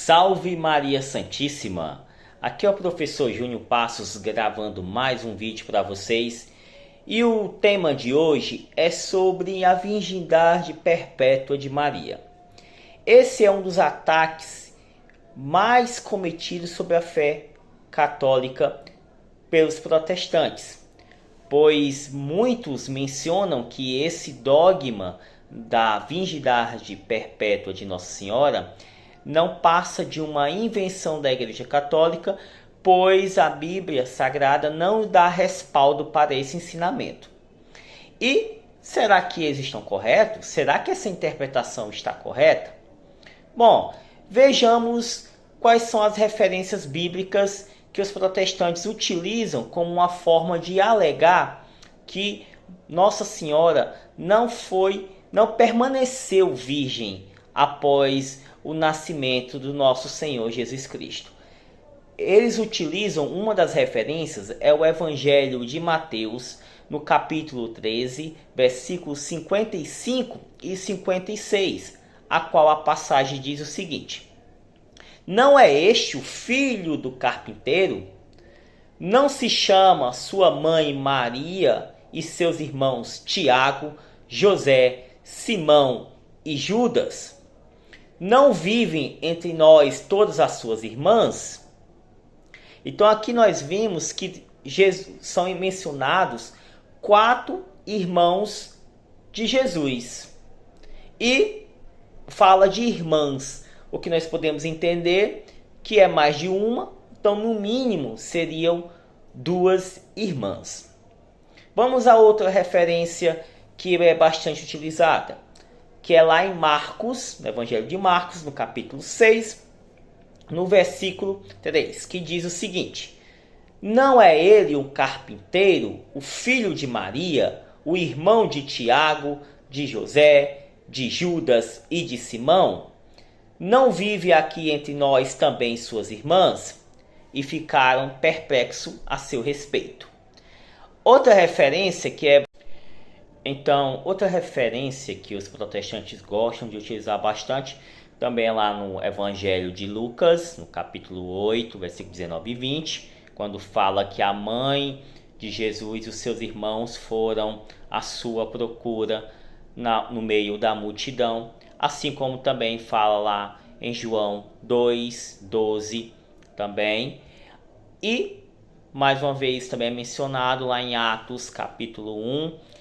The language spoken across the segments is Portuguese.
Salve Maria Santíssima! Aqui é o professor Júnior Passos gravando mais um vídeo para vocês. E o tema de hoje é sobre a virgindade perpétua de Maria. Esse é um dos ataques mais cometidos sobre a fé católica pelos protestantes, pois muitos mencionam que esse dogma da virgindade perpétua de Nossa Senhora não passa de uma invenção da Igreja Católica, pois a Bíblia Sagrada não dá respaldo para esse ensinamento. E será que eles estão corretos? Será que essa interpretação está correta? Bom, vejamos quais são as referências bíblicas que os protestantes utilizam como uma forma de alegar que Nossa Senhora não permaneceu virgem após o nascimento do nosso Senhor Jesus Cristo. Eles utilizam, uma das referências é o Evangelho de Mateus, no capítulo 13, versículos 55 e 56, a qual a passagem diz o seguinte: Não é este o filho do carpinteiro? Não se chama sua mãe Maria e seus irmãos Tiago, José, Simão e Judas? Não vivem entre nós todas as suas irmãs? Então aqui nós vimos que são mencionados 4 irmãos de Jesus. E fala de irmãs, o que nós podemos entender que é mais de uma, então no mínimo seriam 2 irmãs. Vamos a outra referência que é bastante utilizada, que é lá em Marcos, no Evangelho de Marcos, no capítulo 6, no versículo 3, que diz o seguinte: Não é ele um carpinteiro, o filho de Maria, o irmão de Tiago, de José, de Judas e de Simão? Não vive aqui entre nós também suas irmãs? E ficaram perplexos a seu respeito. Outra referência que os protestantes gostam de utilizar bastante, também é lá no Evangelho de Lucas, no capítulo 8, versículo 19 e 20, quando fala que a mãe de Jesus e os seus irmãos foram à sua procura no meio da multidão, assim como também fala lá em João 2, 12 também. E, mais uma vez, também é mencionado lá em Atos, capítulo 1,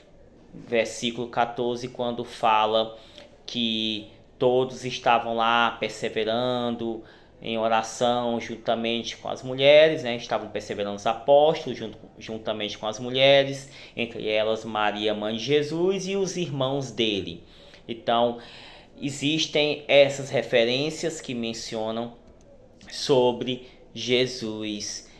versículo 14, quando fala que todos estavam lá perseverando em oração juntamente com as mulheres, estavam perseverando os apóstolos juntamente com as mulheres, entre elas Maria, mãe de Jesus, e os irmãos dele. Então, existem essas referências que mencionam sobre Jesus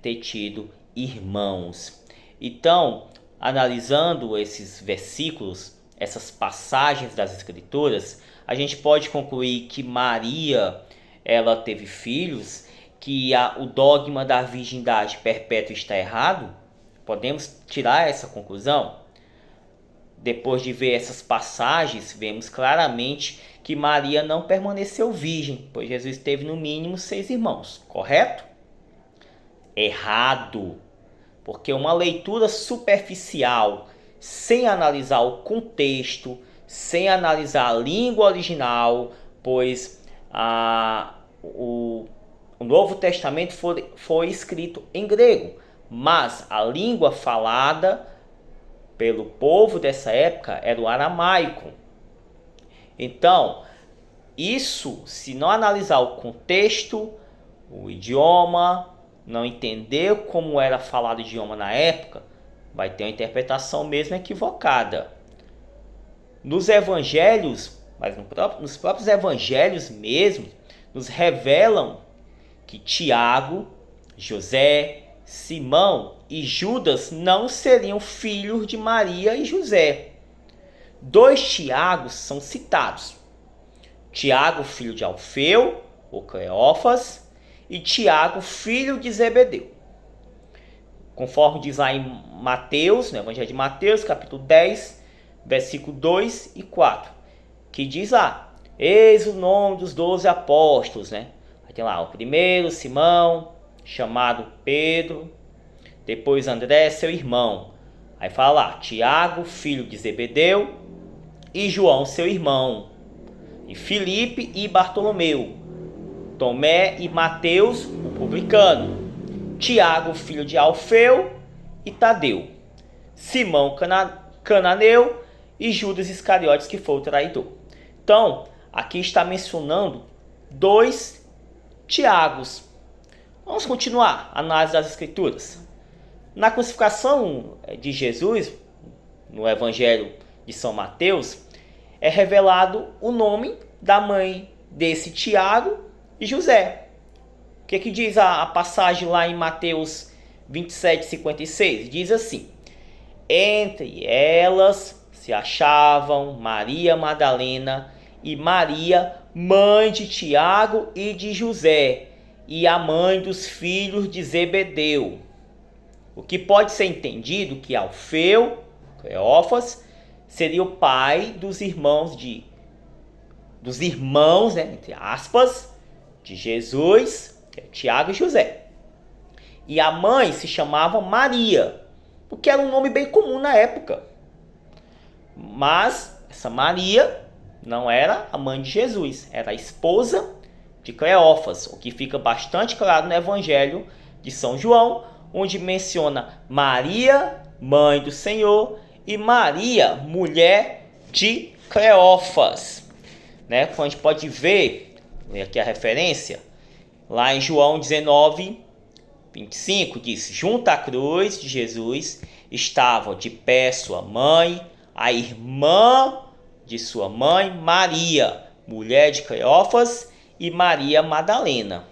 ter tido irmãos. Então, analisando esses versículos, essas passagens das Escrituras, a gente pode concluir que Maria, ela teve filhos, que o dogma da virgindade perpétua está errado? Podemos tirar essa conclusão? Depois de ver essas passagens, vemos claramente que Maria não permaneceu virgem, pois Jesus teve no mínimo 6 irmãos, correto? Errado! Porque uma leitura superficial, sem analisar o contexto, sem analisar a língua original, pois o Novo Testamento foi escrito em grego, mas a língua falada pelo povo dessa época era o aramaico. Então, isso, se não analisar o contexto, o idioma, não entender como era falado o idioma na época, vai ter uma interpretação mesmo equivocada. Nos evangelhos, mas nos próprios evangelhos mesmo, nos revelam que Tiago, José, Simão e Judas não seriam filhos de Maria e José. 2 Tiagos são citados: Tiago, filho de Alfeu, ou Cleófas, e Tiago, filho de Zebedeu. Conforme diz lá em Mateus, no Evangelho de Mateus, capítulo 10, versículo 2 e 4, que diz lá: Eis o nome dos 12 apóstolos, né? Aí tem lá o primeiro, Simão, chamado Pedro, depois André, seu irmão. Aí fala lá, Tiago, filho de Zebedeu, e João, seu irmão, e Filipe e Bartolomeu, Tomé e Mateus, o publicano, Tiago, filho de Alfeu e Tadeu, Simão Cananeu e Judas Iscariotes, que foi o traidor. Então, aqui está mencionando 2 Tiagos. Vamos continuar a análise das Escrituras. Na crucificação de Jesus, no Evangelho de São Mateus, é revelado o nome da mãe desse Tiago e José. O que diz a passagem lá em Mateus 27:56? Diz assim: entre elas se achavam Maria Madalena e Maria, mãe de Tiago e de José, e a mãe dos filhos de Zebedeu. O que pode ser entendido que Alfeu, Cleófas, seria o pai dos irmãos, né, entre aspas, de Jesus, que é Tiago e José. E a mãe se chamava Maria, porque era um nome bem comum na época. Mas essa Maria não era a mãe de Jesus, era a esposa de Cleófas, o que fica bastante claro no Evangelho de São João, onde menciona Maria, mãe do Senhor, e Maria, mulher de Cleófas. Né? Como a gente pode ver, aqui a referência, lá em João 19:25, diz: junto à cruz de Jesus estavam de pé sua mãe, a irmã de sua mãe, Maria, mulher de Cleófas, e Maria Madalena.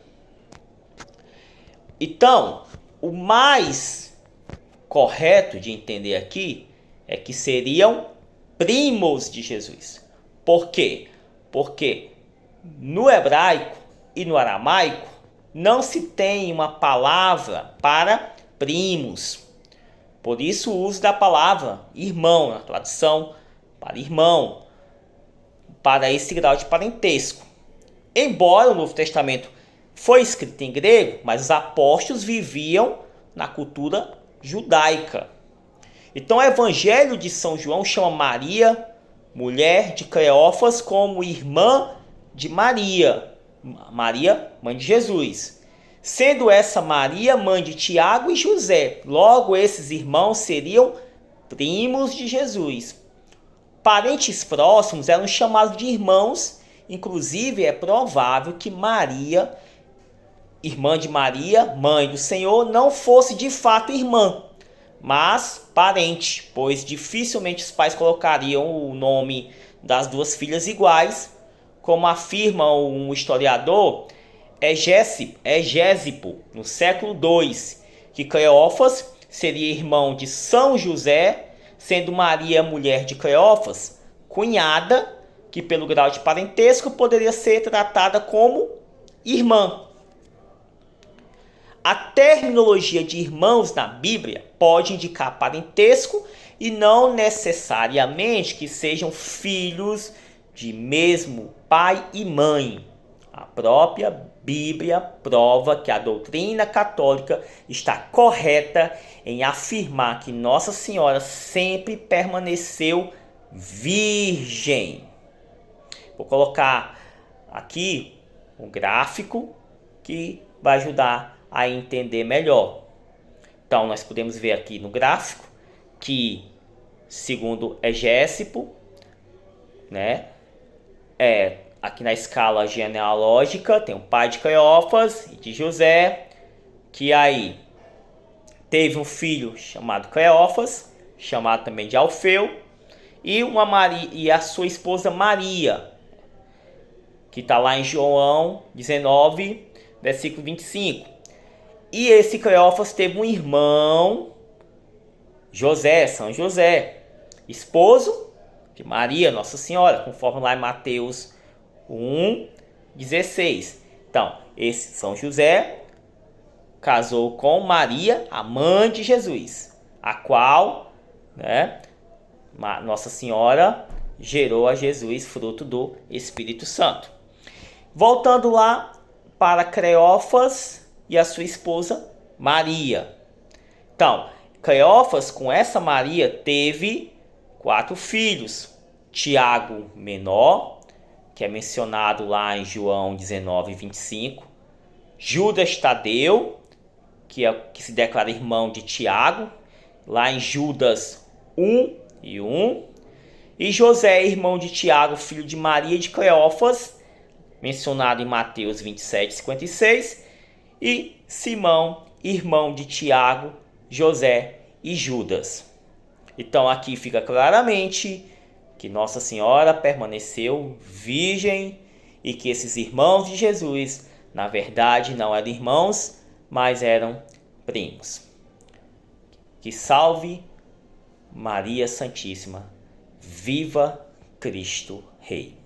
Então, o mais correto de entender aqui é que seriam primos de Jesus. Por quê? Porque no hebraico e no aramaico não se tem uma palavra para primos. Por isso o uso da palavra irmão, na tradução para irmão, para esse grau de parentesco. Embora o Novo Testamento foi escrito em grego, mas os apóstolos viviam na cultura judaica. Então o Evangelho de São João chama Maria, mulher de Cleófas, como irmã de Maria, Maria, mãe de Jesus. Sendo essa Maria mãe de Tiago e José. Logo, esses irmãos seriam primos de Jesus. Parentes próximos eram chamados de irmãos. Inclusive, é provável que Maria, irmã de Maria, mãe do Senhor, não fosse de fato irmã, mas parente, pois dificilmente os pais colocariam o nome das duas filhas iguais, como afirma um historiador Egésipo, no século II, que Cleófas seria irmão de São José, sendo Maria, mulher de Cleófas, cunhada, que pelo grau de parentesco poderia ser tratada como irmã. A terminologia de irmãos na Bíblia pode indicar parentesco e não necessariamente que sejam filhos de mesmo pai e mãe. A própria Bíblia prova que a doutrina católica está correta em afirmar que Nossa Senhora sempre permaneceu virgem. Vou colocar aqui um gráfico que vai ajudar a entender melhor. Então, nós podemos ver aqui no gráfico que, segundo Egésipo, né, aqui na escala genealógica, tem o pai de Cleófas e de José, que aí teve um filho chamado Cleófas, chamado também de Alfeu, e uma Maria, e a sua esposa Maria, que está lá em João 19, versículo 25. E esse Cleófas teve um irmão, José, São José, esposo de Maria, Nossa Senhora, conforme lá em Mateus 1:16. Então, esse São José casou com Maria, a mãe de Jesus, a qual, né, Nossa Senhora gerou a Jesus, fruto do Espírito Santo. Voltando lá para Cleófas e a sua esposa Maria. Então, Cleófas, com essa Maria, teve 4 filhos. Tiago menor, que é mencionado lá em João 19:25. Judas Tadeu, que se declara irmão de Tiago, lá em Judas 1:1. E José, irmão de Tiago, filho de Maria de Cleófas, mencionado em Mateus 27:56. E Simão, irmão de Tiago, José e Judas. Então aqui fica claramente que Nossa Senhora permaneceu virgem e que esses irmãos de Jesus, na verdade, não eram irmãos, mas eram primos. Que salve Maria Santíssima, viva Cristo Rei!